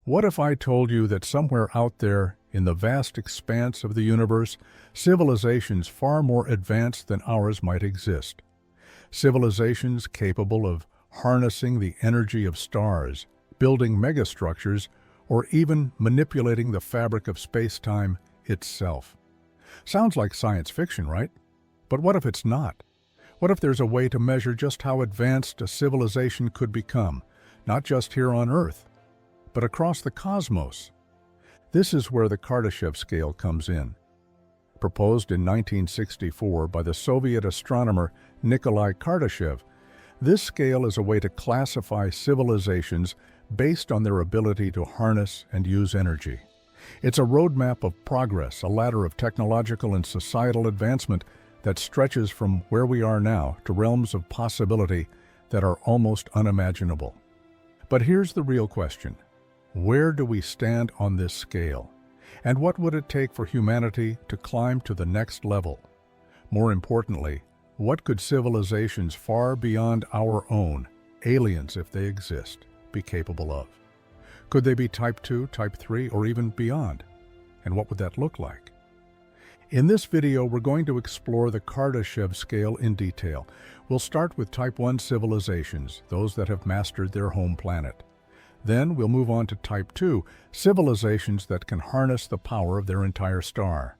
What if I told you that somewhere out there in the vast expanse of the universe, civilizations far more advanced than ours might exist? Civilizations capable of harnessing the energy of stars, building megastructures, or even manipulating the fabric of space-time itself. Sounds like science fiction, right? But what if it's not? What if there's a way to measure just how advanced a civilization could become, not just here on Earth, but across the cosmos? This is where the Kardashev Scale comes in. Proposed in 1964 by the Soviet astronomer Nikolai Kardashev, this scale is a way to classify civilizations based on their ability to harness and use energy. It's a roadmap of progress, a ladder of technological and societal advancement that stretches from where we are now to realms of possibility that are almost unimaginable. But here's the real question. Where do we stand on this scale? And what would it take for humanity to climb to the next level? More importantly, what could civilizations far beyond our own, aliens if they exist, be capable of? Could they be Type 2, Type 3, or even beyond? And what would that look like? In this video, we're going to explore the Kardashev Scale in detail. We'll start with Type 1 civilizations, those that have mastered their home planet. Then we'll move on to Type 2, civilizations that can harness the power of their entire star.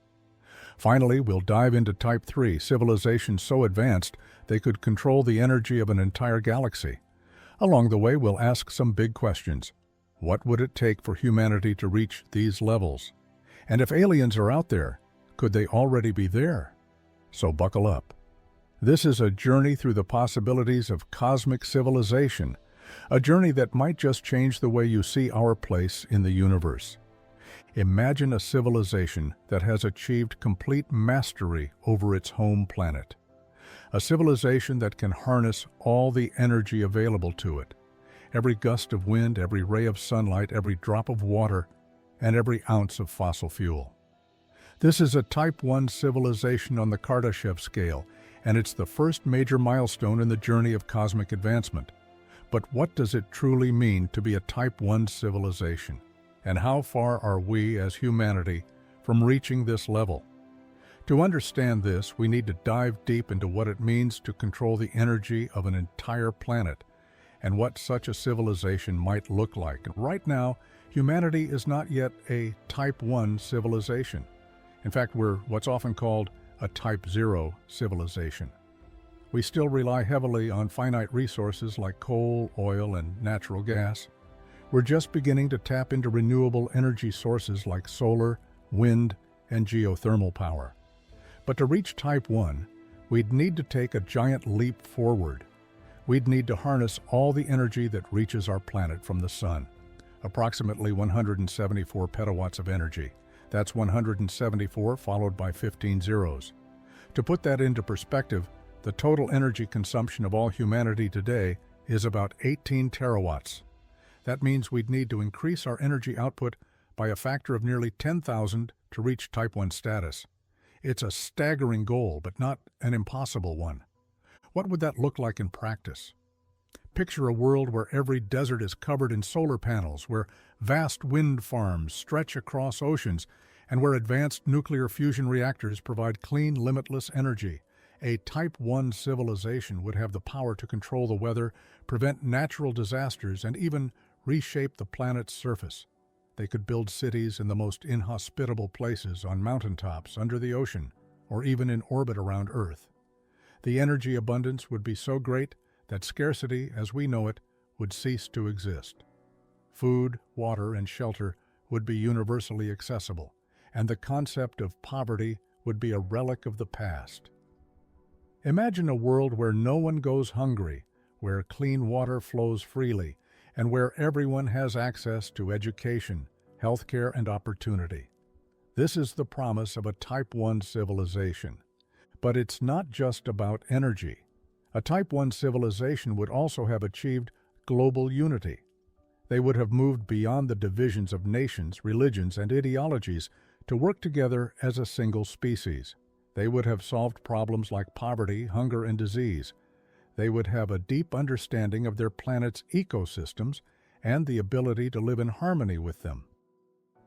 Finally, we'll dive into Type 3, civilizations so advanced they could control the energy of an entire galaxy. Along the way, we'll ask some big questions. What would it take for humanity to reach these levels? And if aliens are out there, could they already be there? So buckle up. This is a journey through the possibilities of cosmic civilization, a journey that might just change the way you see our place in the universe. Imagine a civilization that has achieved complete mastery over its home planet. A civilization that can harness all the energy available to it. Every gust of wind, every ray of sunlight, every drop of water, and every ounce of fossil fuel. This is a Type 1 civilization on the Kardashev Scale, and it's the first major milestone in the journey of cosmic advancement. But what does it truly mean to be a Type 1 civilization? And how far are we as humanity from reaching this level? To understand this, we need to dive deep into what it means to control the energy of an entire planet and what such a civilization might look like. And right now, humanity is not yet a Type 1 civilization. In fact, we're what's often called a Type 0 civilization. We still rely heavily on finite resources like coal, oil, and natural gas. We're just beginning to tap into renewable energy sources like solar, wind, and geothermal power. But to reach Type 1, we'd need to take a giant leap forward. We'd need to harness all the energy that reaches our planet from the sun, approximately 174 petawatts of energy. That's 174 followed by 15 zeros. To put that into perspective, the total energy consumption of all humanity today is about 18 terawatts. That means we'd need to increase our energy output by a factor of nearly 10,000 to reach Type 1 status. It's a staggering goal, but not an impossible one. What would that look like in practice? Picture a world where every desert is covered in solar panels, where vast wind farms stretch across oceans, and where advanced nuclear fusion reactors provide clean, limitless energy. A Type 1 civilization would have the power to control the weather, prevent natural disasters, and even reshape the planet's surface. They could build cities in the most inhospitable places, on mountaintops, under the ocean, or even in orbit around Earth. The energy abundance would be so great that scarcity, as we know it, would cease to exist. Food, water, and shelter would be universally accessible, and the concept of poverty would be a relic of the past. Imagine a world where no one goes hungry, where clean water flows freely, and where everyone has access to education, healthcare, and opportunity. This is the promise of a Type 1 civilization. But it's not just about energy. A Type 1 civilization would also have achieved global unity. They would have moved beyond the divisions of nations, religions, and ideologies to work together as a single species. They would have solved problems like poverty, hunger, and disease. They would have a deep understanding of their planet's ecosystems and the ability to live in harmony with them.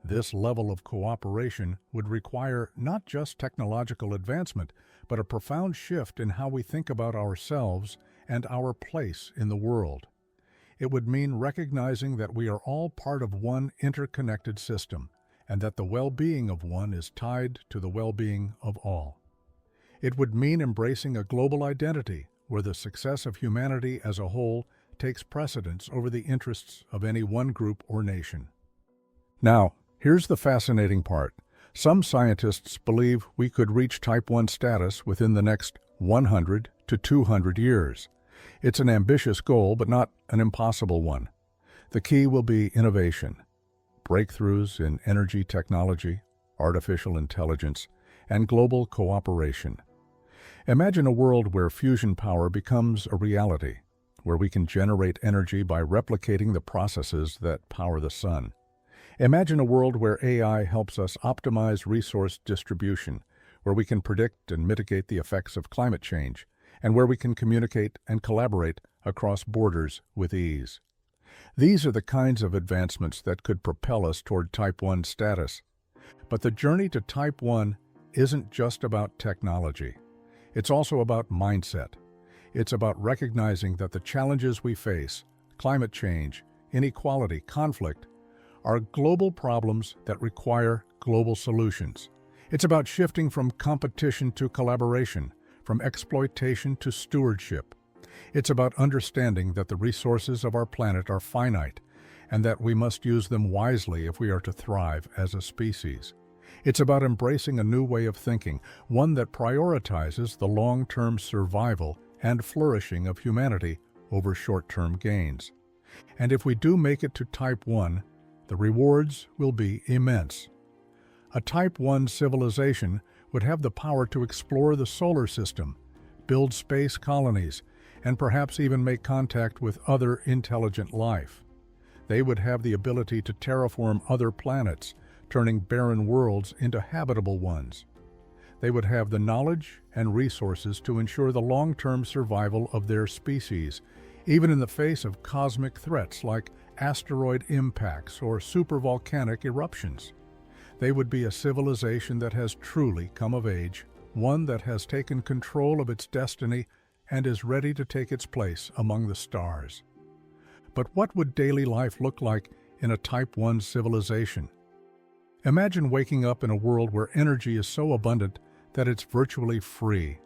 This level of cooperation would require not just technological advancement, but a profound shift in how we think about ourselves and our place in the world. It would mean recognizing that we are all part of one interconnected system, and that the well-being of one is tied to the well-being of all. It would mean embracing a global identity where the success of humanity as a whole takes precedence over the interests of any one group or nation. Now, here's the fascinating part. Some scientists believe we could reach Type 1 status within the next 100 to 200 years. It's an ambitious goal, but not an impossible one. The key will be innovation, breakthroughs in energy technology, artificial intelligence, and global cooperation. Imagine a world where fusion power becomes a reality, where we can generate energy by replicating the processes that power the sun. Imagine a world where AI helps us optimize resource distribution, where we can predict and mitigate the effects of climate change, and where we can communicate and collaborate across borders with ease. These are the kinds of advancements that could propel us toward Type 1 status. But the journey to Type 1 isn't just about technology. It's also about mindset. It's about recognizing that the challenges we face, climate change, inequality, conflict, are global problems that require global solutions. It's about shifting from competition to collaboration, from exploitation to stewardship. It's about understanding that the resources of our planet are finite and that we must use them wisely if we are to thrive as a species. It's about embracing a new way of thinking, one that prioritizes the long-term survival and flourishing of humanity over short-term gains. And if we do make it to Type 1, the rewards will be immense. A Type 1 civilization would have the power to explore the solar system, build space colonies, and perhaps even make contact with other intelligent life. They would have the ability to terraform other planets, turning barren worlds into habitable ones. They would have the knowledge and resources to ensure the long-term survival of their species, even in the face of cosmic threats like asteroid impacts or supervolcanic eruptions. They would be a civilization that has truly come of age, one that has taken control of its destiny and is ready to take its place among the stars. But what would daily life look like in a Type 1 civilization? Imagine waking up in a world where energy is so abundant that it's virtually free.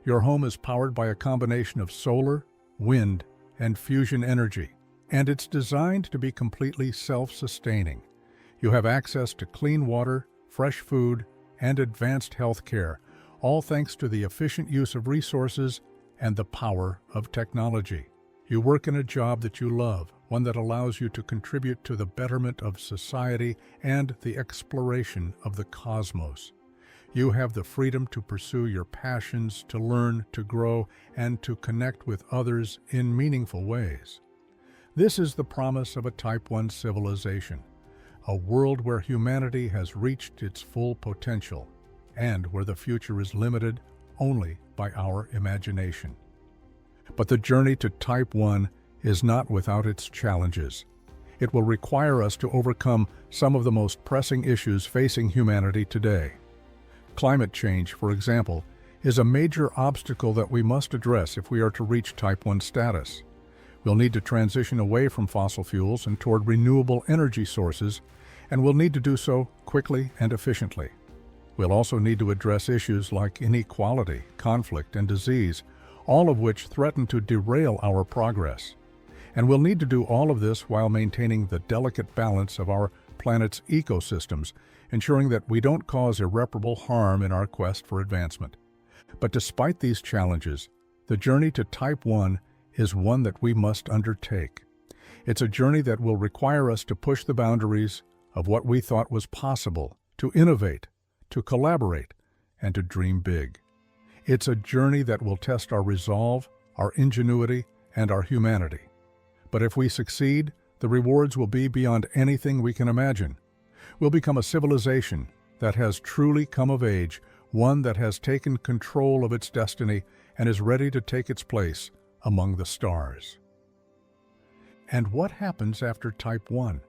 Your home is powered by a combination of solar, wind, and fusion energy, and it's designed to be completely self-sustaining. You have access to clean water, fresh food, and advanced health care, all thanks to the efficient use of resources and the power of technology. You work in a job that you love, one that allows you to contribute to the betterment of society and the exploration of the cosmos. You have the freedom to pursue your passions, to learn, to grow, and to connect with others in meaningful ways. This is the promise of a Type 1 civilization, a world where humanity has reached its full potential and where the future is limited only by our imagination. But the journey to Type 1 is not without its challenges. It will require us to overcome some of the most pressing issues facing humanity today. Climate change, for example, is a major obstacle that we must address if we are to reach Type 1 status. We'll need to transition away from fossil fuels and toward renewable energy sources, and we'll need to do so quickly and efficiently. We'll also need to address issues like inequality, conflict, and disease, all of which threaten to derail our progress. And we'll need to do all of this while maintaining the delicate balance of our planet's ecosystems, ensuring that we don't cause irreparable harm in our quest for advancement. But despite these challenges, the journey to Type 1 is one that we must undertake. It's a journey that will require us to push the boundaries of what we thought was possible, to innovate, to collaborate, and to dream big. It's a journey that will test our resolve, our ingenuity, and our humanity. But if we succeed, the rewards will be beyond anything we can imagine. We'll become a civilization that has truly come of age, one that has taken control of its destiny and is ready to take its place among the stars. And what happens after Type 1?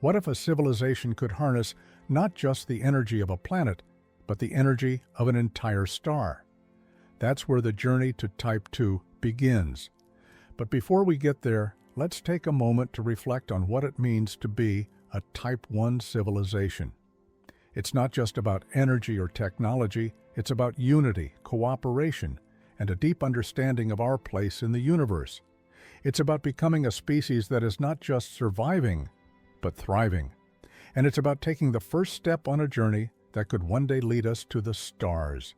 What if a civilization could harness not just the energy of a planet, but the energy of an entire star? That's where the journey to Type 2 begins. But before we get there, let's take a moment to reflect on what it means to be a Type 1 civilization. It's not just about energy or technology, it's about unity, cooperation, and a deep understanding of our place in the universe. It's about becoming a species that is not just surviving, but thriving. And it's about taking the first step on a journey that could one day lead us to the stars.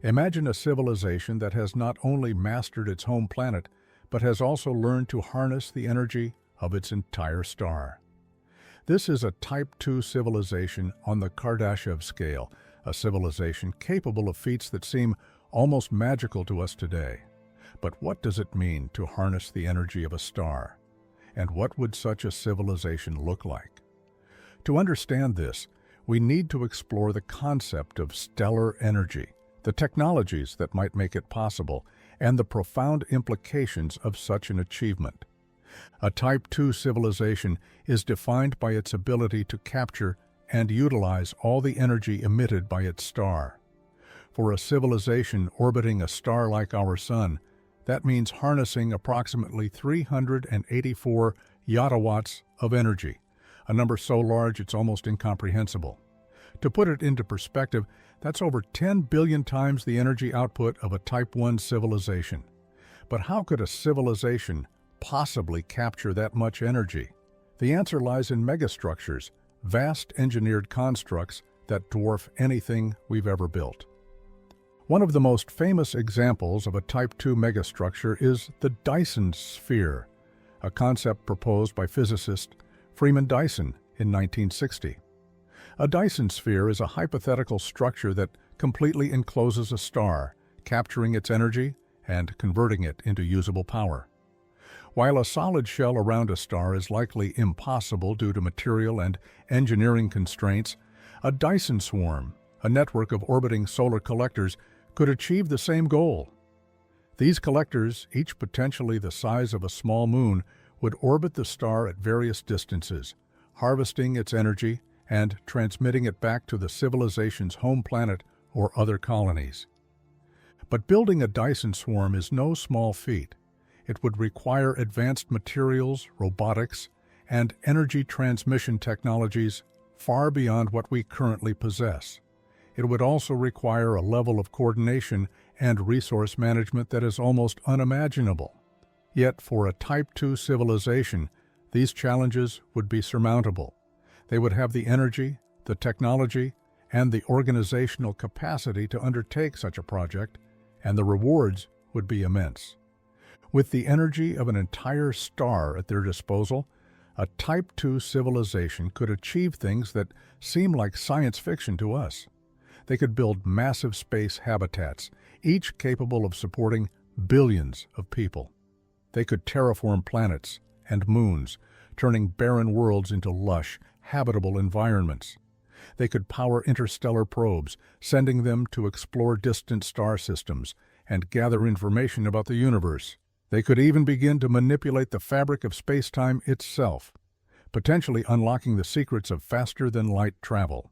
Imagine a civilization that has not only mastered its home planet, but has also learned to harness the energy of its entire star. This is a Type 2 civilization on the Kardashev Scale, a civilization capable of feats that seem almost magical to us today. But what does it mean to harness the energy of a star? And what would such a civilization look like? To understand this, we need to explore the concept of stellar energy, the technologies that might make it possible, and the profound implications of such an achievement. A Type 2 civilization is defined by its ability to capture and utilize all the energy emitted by its star. For a civilization orbiting a star like our Sun, that means harnessing approximately 384 yottawatts of energy, a number so large it's almost incomprehensible. To put it into perspective, that's over 10 billion times the energy output of a Type 1 civilization. But how could a civilization possibly capture that much energy? The answer lies in megastructures, vast engineered constructs that dwarf anything we've ever built. One of the most famous examples of a Type 2 megastructure is the Dyson Sphere, a concept proposed by physicist Freeman Dyson in 1960. A Dyson sphere is a hypothetical structure that completely encloses a star, capturing its energy and converting it into usable power. While a solid shell around a star is likely impossible due to material and engineering constraints, a Dyson swarm, a network of orbiting solar collectors, could achieve the same goal. These collectors, each potentially the size of a small moon, would orbit the star at various distances, harvesting its energy and transmitting it back to the civilization's home planet or other colonies. But building a Dyson swarm is no small feat. It would require advanced materials, robotics, and energy transmission technologies far beyond what we currently possess. It would also require a level of coordination and resource management that is almost unimaginable. Yet for a Type 2 civilization, these challenges would be surmountable. They would have the energy, the technology, and the organizational capacity to undertake such a project, and the rewards would be immense. With the energy of an entire star at their disposal, a Type 2 civilization could achieve things that seem like science fiction to us. They could build massive space habitats, each capable of supporting billions of people. They could terraform planets and moons, turning barren worlds into lush, habitable environments. They could power interstellar probes, sending them to explore distant star systems and gather information about the universe. They could even begin to manipulate the fabric of space-time itself, potentially unlocking the secrets of faster-than-light travel.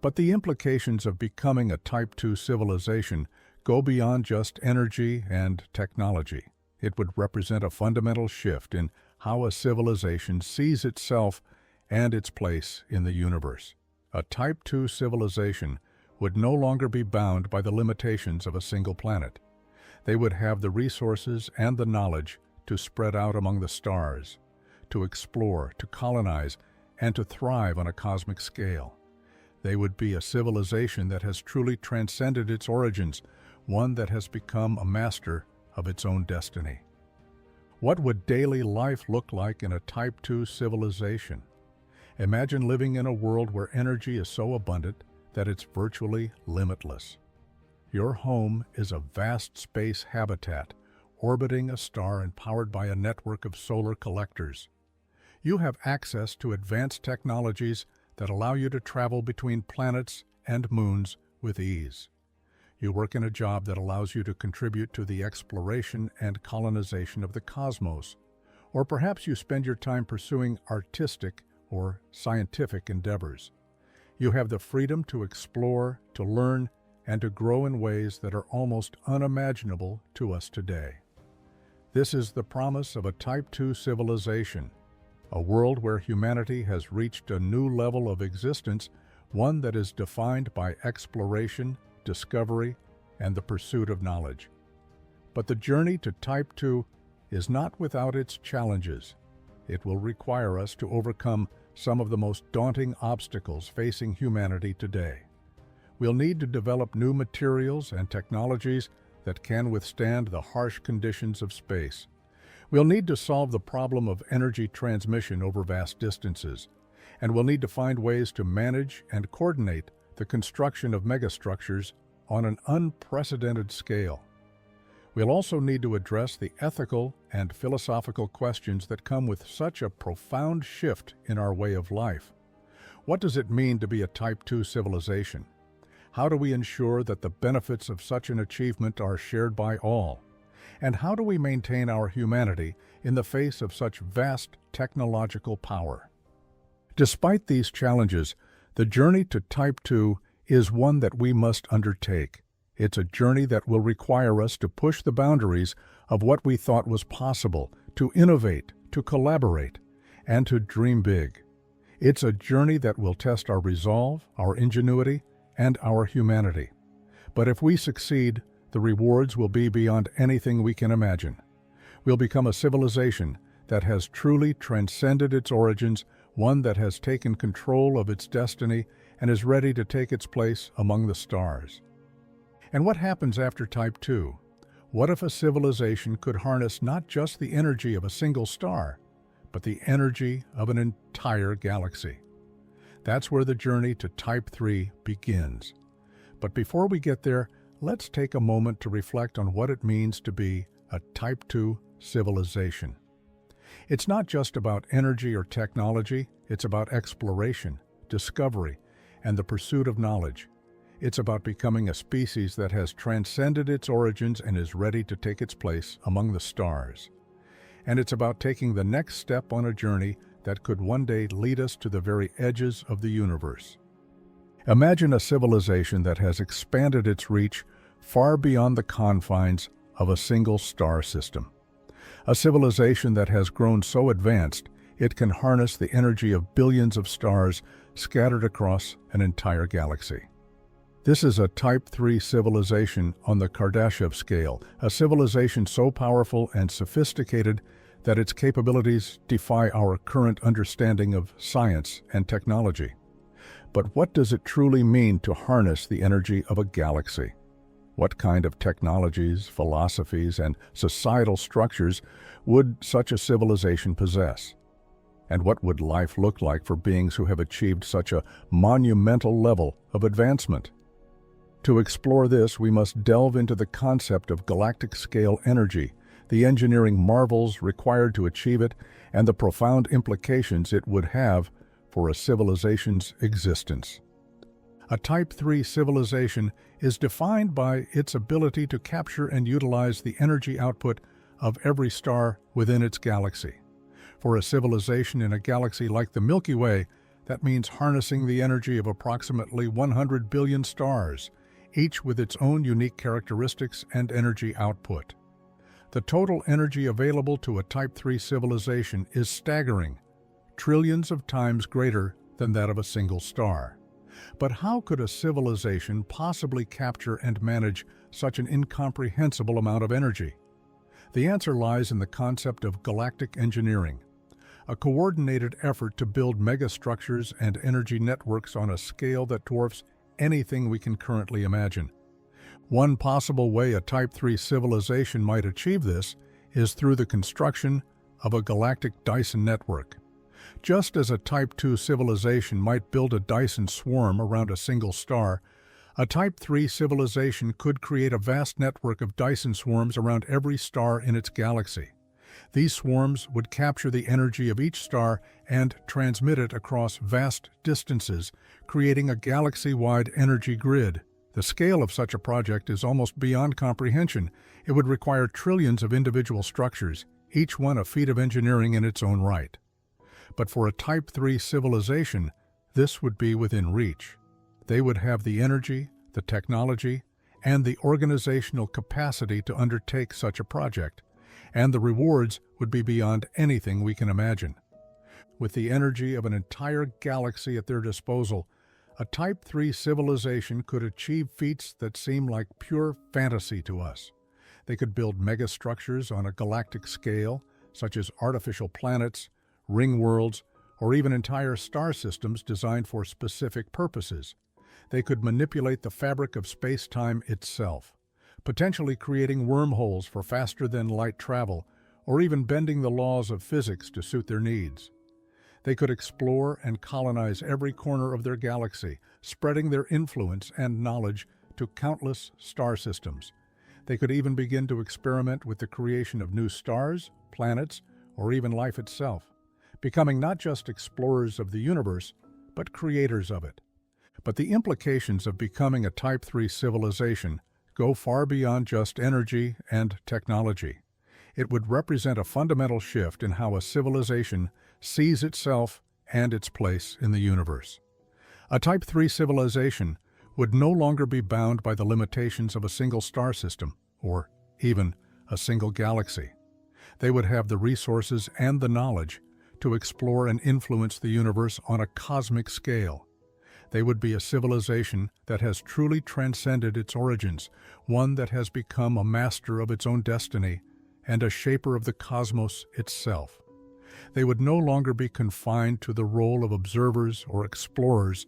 But the implications of becoming a Type 2 civilization go beyond just energy and technology. It would represent a fundamental shift in how a civilization sees itself and its place in the universe. A Type 2 civilization would no longer be bound by the limitations of a single planet. They would have the resources and the knowledge to spread out among the stars, to explore, to colonize, and to thrive on a cosmic scale. They would be a civilization that has truly transcended its origins, one that has become a master of its own destiny. What would daily life look like in a Type 2 civilization? Imagine living in a world where energy is so abundant that it's virtually limitless. Your home is a vast space habitat, orbiting a star and powered by a network of solar collectors. You have access to advanced technologies that allow you to travel between planets and moons with ease. You work in a job that allows you to contribute to the exploration and colonization of the cosmos, Or perhaps you spend your time pursuing artistic or scientific endeavors. You have the freedom to explore, to learn, and to grow in ways that are almost unimaginable to us today. This is the promise of a Type 2 civilization, a world where humanity has reached a new level of existence, one that is defined by exploration, discovery, and the pursuit of knowledge. But the journey to Type 2 is not without its challenges. It will require us to overcome some of the most daunting obstacles facing humanity today. We'll need to develop new materials and technologies that can withstand the harsh conditions of space. We'll need to solve the problem of energy transmission over vast distances, and we'll need to find ways to manage and coordinate the construction of megastructures on an unprecedented scale. We'll also need to address the ethical and philosophical questions that come with such a profound shift in our way of life. What does it mean to be a Type 2 civilization? How do we ensure that the benefits of such an achievement are shared by all? And how do we maintain our humanity in the face of such vast technological power? Despite these challenges, the journey to Type 2 is one that we must undertake. It's a journey that will require us to push the boundaries of what we thought was possible, to innovate, to collaborate, and to dream big. It's a journey that will test our resolve, our ingenuity, and our humanity. But if we succeed, the rewards will be beyond anything we can imagine. We'll become a civilization that has truly transcended its origins, one that has taken control of its destiny and is ready to take its place among the stars. And what happens after Type 2? What if a civilization could harness not just the energy of a single star, but the energy of an entire galaxy? That's where the journey to Type 3 begins. But before we get there, let's take a moment to reflect on what it means to be a Type 2 civilization. It's not just about energy or technology, it's about exploration, discovery, and the pursuit of knowledge. It's about becoming a species that has transcended its origins and is ready to take its place among the stars. And it's about taking the next step on a journey that could one day lead us to the very edges of the universe. Imagine a civilization that has expanded its reach far beyond the confines of a single star system. A civilization that has grown so advanced it can harness the energy of billions of stars scattered across an entire galaxy. This is a Type 3 civilization on the Kardashev Scale, a civilization so powerful and sophisticated that its capabilities defy our current understanding of science and technology. But what does it truly mean to harness the energy of a galaxy? What kind of technologies, philosophies, and societal structures would such a civilization possess? And what would life look like for beings who have achieved such a monumental level of advancement? To explore this, we must delve into the concept of galactic scale energy, the engineering marvels required to achieve it, and the profound implications it would have for a civilization's existence. A Type 3 civilization is defined by its ability to capture and utilize the energy output of every star within its galaxy. For a civilization in a galaxy like the Milky Way, that means harnessing the energy of approximately 100 billion stars, each with its own unique characteristics and energy output. The total energy available to a Type 3 civilization is staggering, trillions of times greater than that of a single star. But how could a civilization possibly capture and manage such an incomprehensible amount of energy? The answer lies in the concept of galactic engineering, a coordinated effort to build megastructures and energy networks on a scale that dwarfs anything we can currently imagine. One possible way a Type 3 civilization might achieve this is through the construction of a galactic Dyson network. Just as a Type 2 civilization might build a Dyson swarm around a single star, a Type 3 civilization could create a vast network of Dyson swarms around every star in its galaxy. These swarms would capture the energy of each star and transmit it across vast distances, creating a galaxy-wide energy grid. The scale of such a project is almost beyond comprehension. It would require trillions of individual structures, each one a feat of engineering in its own right. But for a Type 3 civilization, this would be within reach. They would have the energy, the technology, and the organizational capacity to undertake such a project, and the rewards would be beyond anything we can imagine. With the energy of an entire galaxy at their disposal, a Type 3 civilization could achieve feats that seem like pure fantasy to us. They could build megastructures on a galactic scale, such as artificial planets, ring worlds, or even entire star systems designed for specific purposes. They could manipulate the fabric of space-time itself, potentially creating wormholes for faster-than-light travel, or even bending the laws of physics to suit their needs. They could explore and colonize every corner of their galaxy, spreading their influence and knowledge to countless star systems. They could even begin to experiment with the creation of new stars, planets, or even life itself, becoming not just explorers of the universe, but creators of it. But the implications of becoming a Type 3 civilization go far beyond just energy and technology. It would represent a fundamental shift in how a civilization sees itself and its place in the universe. A Type 3 civilization would no longer be bound by the limitations of a single star system, or even a single galaxy. They would have the resources and the knowledge to explore and influence the universe on a cosmic scale. They would be a civilization that has truly transcended its origins, one that has become a master of its own destiny and a shaper of the cosmos itself. They would no longer be confined to the role of observers or explorers.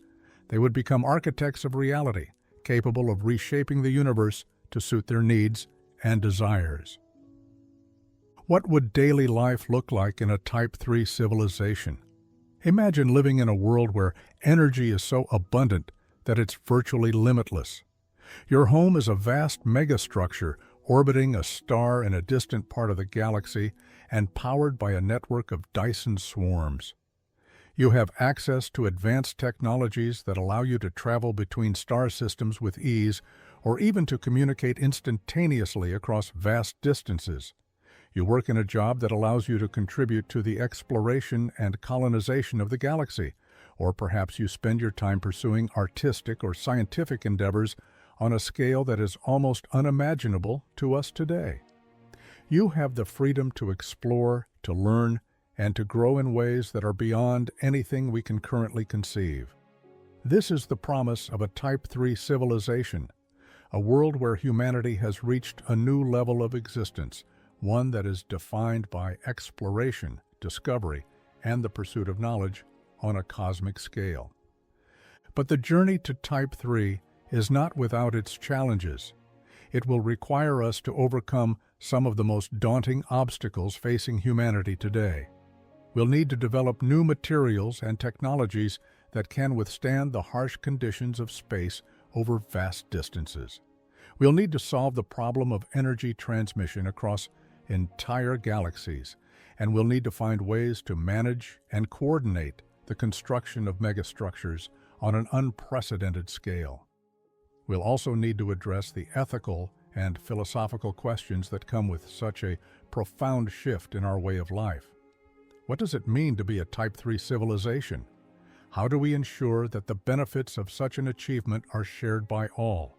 They would become architects of reality, capable of reshaping the universe to suit their needs and desires. What would daily life look like in a Type 3 civilization? Imagine living in a world where energy is so abundant that it's virtually limitless. Your home is a vast megastructure orbiting a star in a distant part of the galaxy and powered by a network of Dyson swarms. You have access to advanced technologies that allow you to travel between star systems with ease, or even to communicate instantaneously across vast distances. You work in a job that allows you to contribute to the exploration and colonization of the galaxy, or perhaps you spend your time pursuing artistic or scientific endeavors on a scale that is almost unimaginable to us today. You have the freedom to explore, to learn, and to grow in ways that are beyond anything we can currently conceive. This is the promise of a Type 3 civilization, a world where humanity has reached a new level of existence, one that is defined by exploration, discovery, and the pursuit of knowledge on a cosmic scale. But the journey to Type 3 is not without its challenges. It will require us to overcome some of the most daunting obstacles facing humanity today. We'll need to develop new materials and technologies that can withstand the harsh conditions of space over vast distances. We'll need to solve the problem of energy transmission across entire galaxies, and we'll need to find ways to manage and coordinate the construction of megastructures on an unprecedented scale. We'll also need to address the ethical and philosophical questions that come with such a profound shift in our way of life. What does it mean to be a Type 3 civilization? How do we ensure that the benefits of such an achievement are shared by all?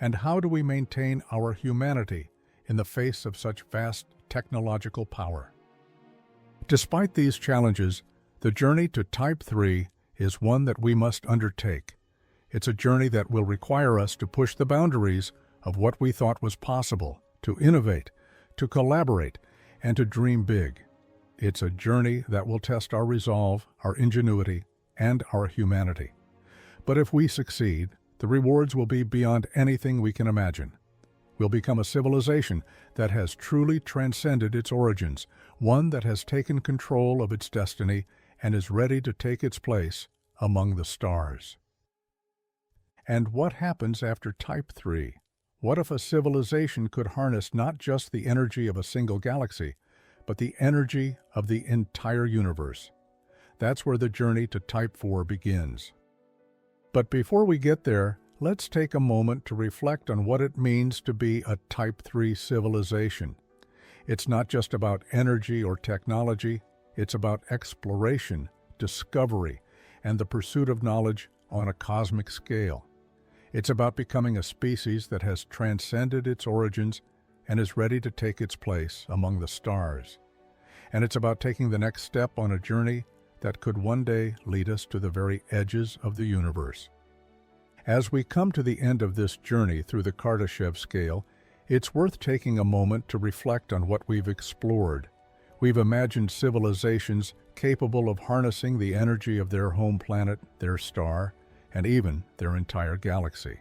And how do we maintain our humanity in the face of such vast technological power? Despite these challenges, the journey to Type 3 is one that we must undertake. It's a journey that will require us to push the boundaries of what we thought was possible, to innovate, to collaborate, and to dream big. It's a journey that will test our resolve, our ingenuity, and our humanity. But if we succeed, the rewards will be beyond anything we can imagine. We'll become a civilization that has truly transcended its origins, one that has taken control of its destiny and is ready to take its place among the stars. And what happens after Type 3? What if a civilization could harness not just the energy of a single galaxy, but the energy of the entire universe? That's where the journey to Type 4 begins. But before we get there, let's take a moment to reflect on what it means to be a Type 3 civilization. It's not just about energy or technology, it's about exploration, discovery, and the pursuit of knowledge on a cosmic scale. It's about becoming a species that has transcended its origins and is ready to take its place among the stars. And it's about taking the next step on a journey that could one day lead us to the very edges of the universe. As we come to the end of this journey through the Kardashev Scale, it's worth taking a moment to reflect on what we've explored. We've imagined civilizations capable of harnessing the energy of their home planet, their star, and even their entire galaxy.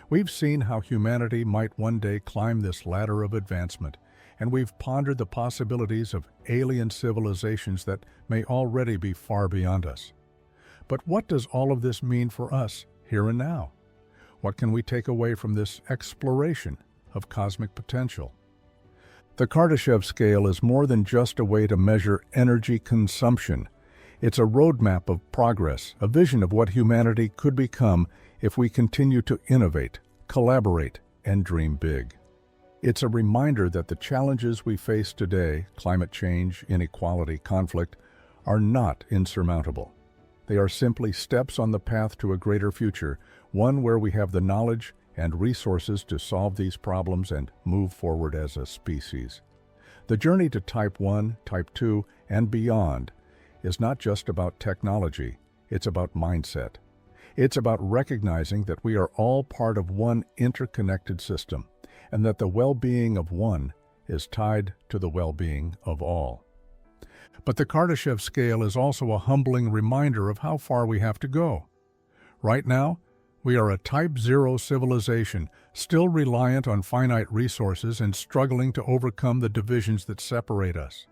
We've seen how humanity might one day climb this ladder of advancement, and we've pondered the possibilities of alien civilizations that may already be far beyond us. But what does all of this mean for us here and now? What can we take away from this exploration of cosmic potential? The Kardashev Scale is more than just a way to measure energy consumption. It's a roadmap of progress, a vision of what humanity could become if we continue to innovate, collaborate, and dream big. It's a reminder that the challenges we face today, climate change, inequality, conflict, are not insurmountable. They are simply steps on the path to a greater future, one where we have the knowledge and resources to solve these problems and move forward as a species. The journey to Type 1, Type 2, and beyond is not just about technology, it's about mindset. It's about recognizing that we are all part of one interconnected system, and that the well-being of one is tied to the well-being of all. But the Kardashev Scale is also a humbling reminder of how far we have to go. Right now, we are a Type 0 civilization, still reliant on finite resources and struggling to overcome the divisions that separate us.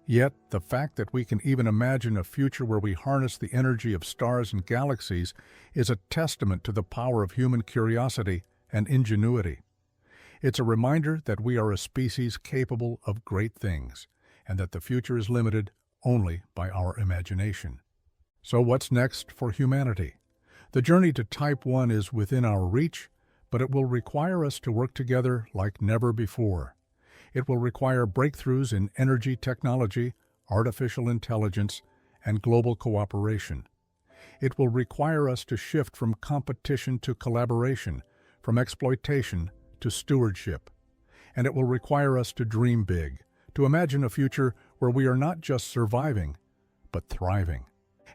Yet, the fact that we can even imagine a future where we harness the energy of stars and galaxies is a testament to the power of human curiosity and ingenuity. It's a reminder that we are a species capable of great things, and that the future is limited only by our imagination. So what's next for humanity? The journey to Type 1 is within our reach, but it will require us to work together like never before. It will require breakthroughs in energy technology, artificial intelligence, and global cooperation. It will require us to shift from competition to collaboration, from exploitation to stewardship. And it will require us to dream big, to imagine a future where we are not just surviving, but thriving.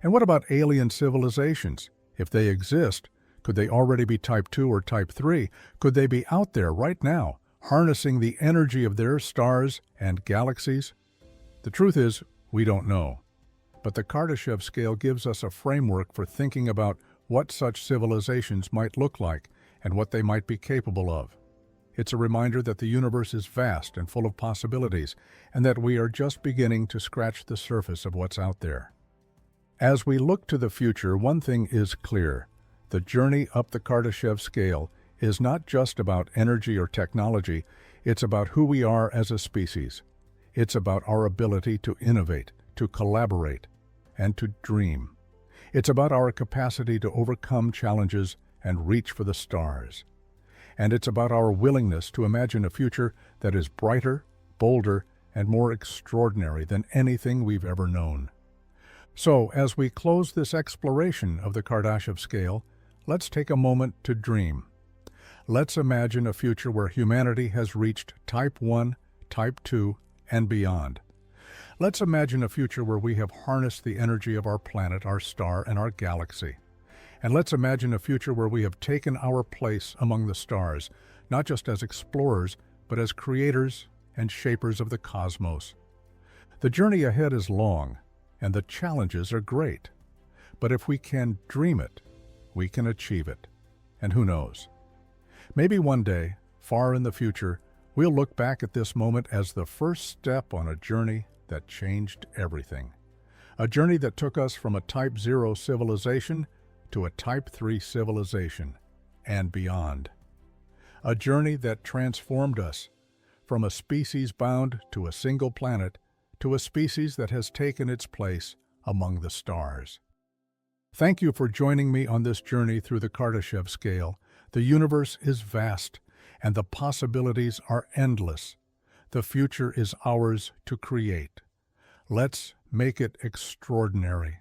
And what about alien civilizations? If they exist, could they already be Type 2 or Type 3? Could they be out there right now, harnessing the energy of their stars and galaxies? The truth is, we don't know. But the Kardashev Scale gives us a framework for thinking about what such civilizations might look like and what they might be capable of. It's a reminder that the universe is vast and full of possibilities, and that we are just beginning to scratch the surface of what's out there. As we look to the future, one thing is clear. The journey up the Kardashev Scale is not just about energy or technology, it's about who we are as a species. It's about our ability to innovate, to collaborate, and to dream. It's about our capacity to overcome challenges and reach for the stars. And it's about our willingness to imagine a future that is brighter, bolder, and more extraordinary than anything we've ever known. So, as we close this exploration of the Kardashev Scale, let's take a moment to dream. Let's imagine a future where humanity has reached Type 1, Type 2, and beyond. Let's imagine a future where we have harnessed the energy of our planet, our star, and our galaxy. And let's imagine a future where we have taken our place among the stars, not just as explorers, but as creators and shapers of the cosmos. The journey ahead is long, and the challenges are great. But if we can dream it, we can achieve it. And who knows? Maybe one day, far in the future, we'll look back at this moment as the first step on a journey that changed everything. A journey that took us from a Type 0 civilization to a Type 3 civilization and beyond. A journey that transformed us from a species bound to a single planet to a species that has taken its place among the stars. Thank you for joining me on this journey through the Kardashev Scale. The universe is vast, and the possibilities are endless. The future is ours to create. Let's make it extraordinary.